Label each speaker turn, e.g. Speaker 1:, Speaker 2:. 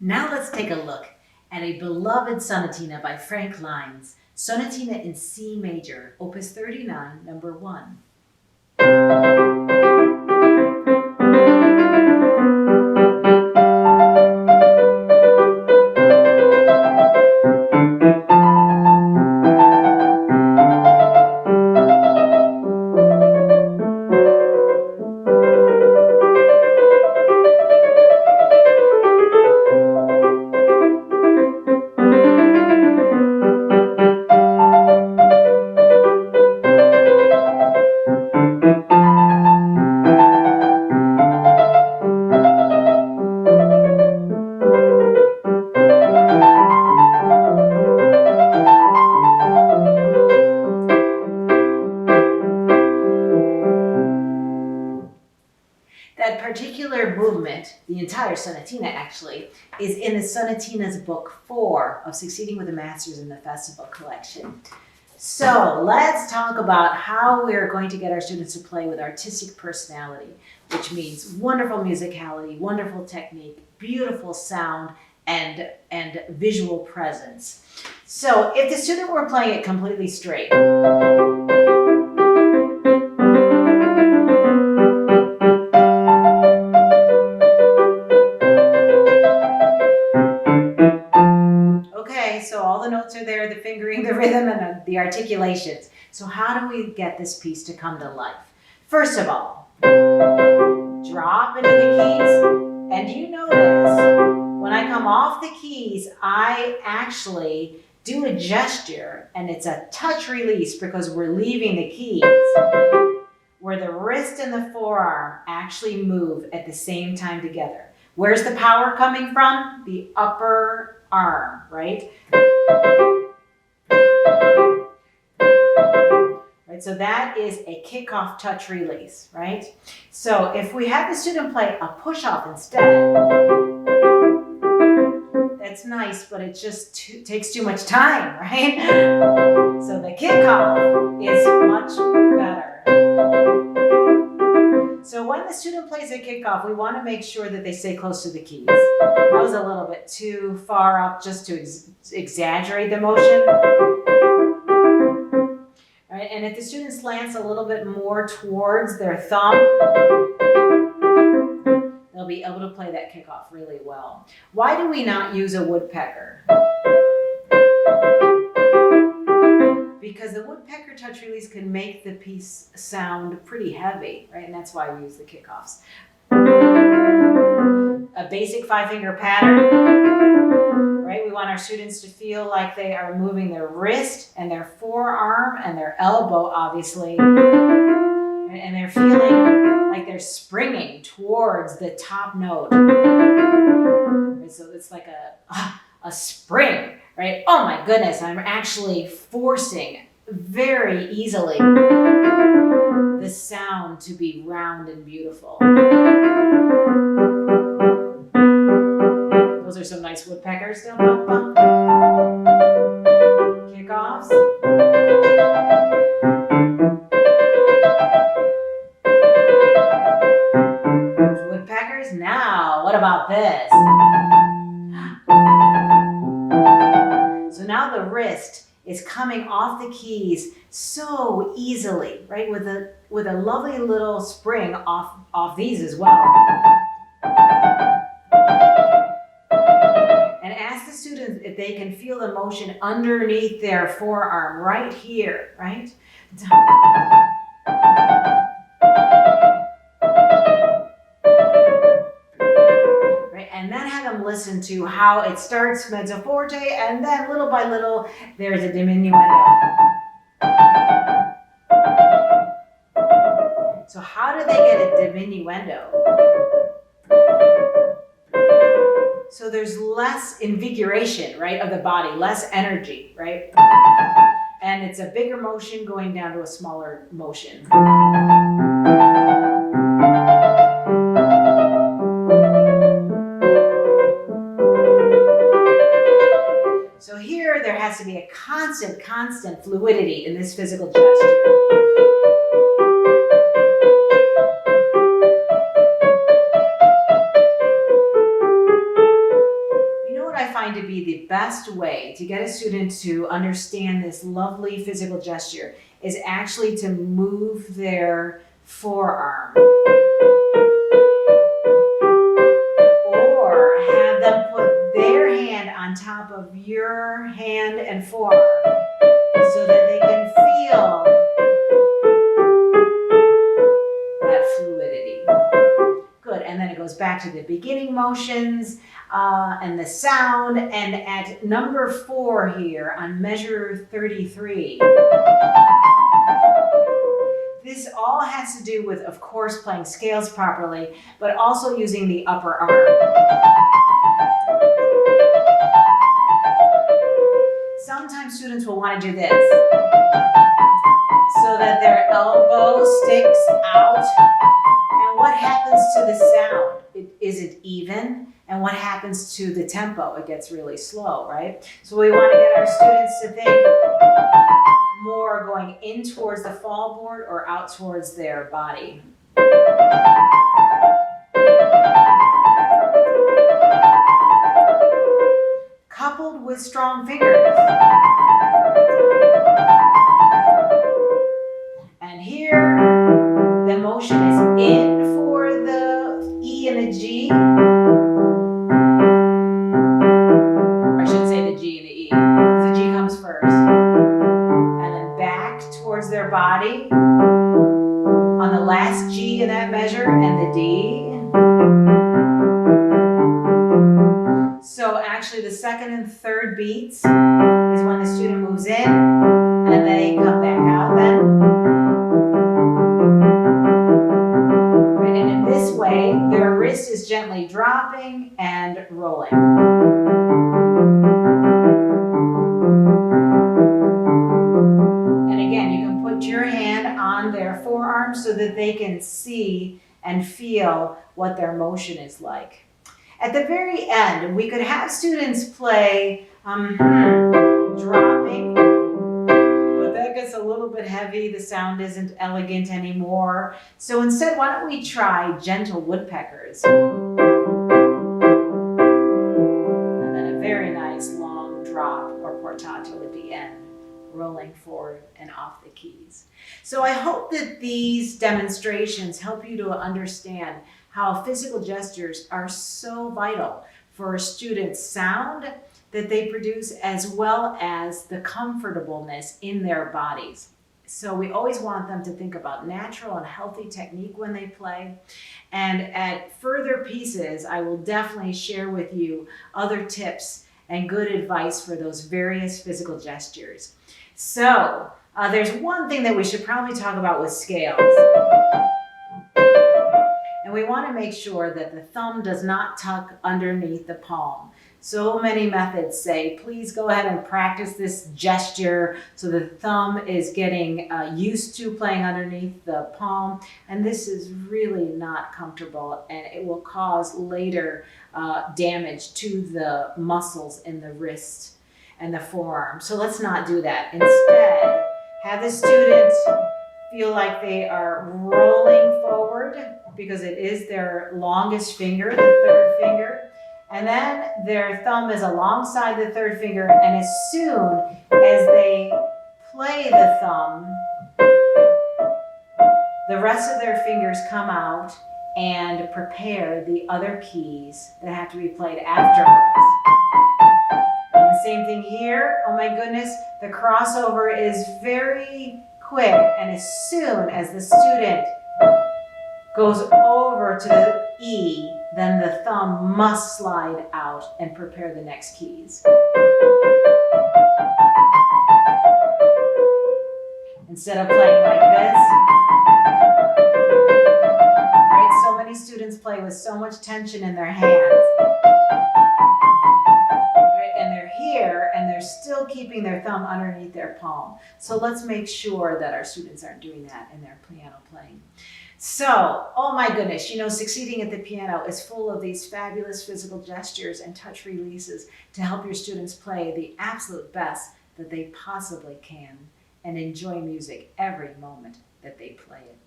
Speaker 1: Now let's take a look at a beloved sonatina by Frank Lynes, Sonatina in C major, opus 39, number 1. That particular movement, the entire sonatina actually, is in the Sonatinas Book 4 of Succeeding with the Masters in the Festival collection. So let's talk about how we're going to get our students to play with artistic personality, which means wonderful musicality, wonderful technique, beautiful sound, and visual presence. So if the student were playing it completely straight, so all the notes are there, the fingering, the rhythm, and the articulations. So how do we get this piece to come to life? First of all, drop into the keys. And you notice when I come off the keys, I actually do a gesture, and it's a touch release because we're leaving the keys, where the wrist and the forearm actually move at the same time together. Where's the power coming from? The upper arm, right? Right, so that is a kickoff touch release, right? So if we have the student play a push-off instead, that's nice, but it just takes too much time, right? So the kickoff is much better. So when the student plays a kickoff, we want to make sure that they stay close to the keys. That was a little bit too far up just to exaggerate the motion. All right, and if the student slants a little bit more towards their thumb, they'll be able to play that kickoff really well. Why do we not use a woodpecker? Because the woodpecker touch release can make the piece sound pretty heavy, right? And that's why we use the kickoffs. A basic 5-finger pattern, right? We want our students to feel like they are moving their wrist and their forearm and their elbow, obviously. And they're feeling like they're springing towards the top note. Right? So it's like a spring. Right? Oh my goodness, I'm actually forcing very easily the sound to be round and beautiful. Those are some nice woodpeckers. Kickoffs. Woodpeckers. Now, what about this? So now the wrist is coming off the keys so easily, right? With a lovely little spring off these as well. And ask the students if they can feel the motion underneath their forearm right here, right? And then have them listen to how it starts mezzo forte, and then little by little, there's a diminuendo. So how do they get a diminuendo? So there's less invigoration, right, of the body, less energy, right? And it's a bigger motion going down to a smaller motion. So here, there has to be a constant fluidity in this physical gesture. I find to be the best way to get a student to understand this lovely physical gesture is actually to move their forearm. Or have them put their hand on top of your hand and forearm so that they can feel that fluidity. Good, and then it goes back to the beginning motions and the sound, and at number 4 here on measure 33, this all has to do with, of course, playing scales properly, but also using the upper arm. Sometimes students will want to do this so that their elbow sticks out. And what happens to the sound? It isn't even. And what happens to the tempo? It gets really slow, right? So we want to get our students to think more going in towards the fall board or out towards their body. Coupled with strong fingers. And here, the motion is in for the E and the G. Or I should say the G and the E, because the G comes first. And then back towards their body on the last G in that measure and the D. So actually the second and third beats is when the student moves in and they come back out then. Right, and in this way, their wrist is gently dropping and rolling. And again, you can put your hand on their forearm so that they can see and feel what their motion is like. At the very end, we could have students play dropping, but that gets a little bit heavy. The sound isn't elegant anymore. So instead, why don't we try gentle woodpeckers? And then a very nice long drop or portato at the end, rolling forward and off the keys. So I hope that these demonstrations help you to understand how physical gestures are so vital for students' sound that they produce, as well as the comfortableness in their bodies. So we always want them to think about natural and healthy technique when they play. And at further pieces, I will definitely share with you other tips and good advice for those various physical gestures. So there's one thing that we should probably talk about with scales. And we want to make sure that the thumb does not tuck underneath the palm. So many methods say, please go ahead and practice this gesture so the thumb is getting used to playing underneath the palm. And this is really not comfortable, and it will cause later damage to the muscles in the wrist and the forearm. So let's not do that. Instead, have the student feel like they are rolling forward, because it is their longest finger, the third finger. And then their thumb is alongside the third finger, and as soon as they play the thumb, the rest of their fingers come out and prepare the other keys that have to be played afterwards. And the same thing here. Oh my goodness, the crossover is very quick, and as soon as the student goes over to the E, then the thumb must slide out and prepare the next keys. Instead of playing like this, right? So many students play with so much tension in their hands. Right? And they're here, and they're still keeping their thumb underneath their palm. So let's make sure that our students aren't doing that in their piano playing. So, oh my goodness, succeeding at the piano is full of these fabulous physical gestures and touch releases to help your students play the absolute best that they possibly can and enjoy music every moment that they play it.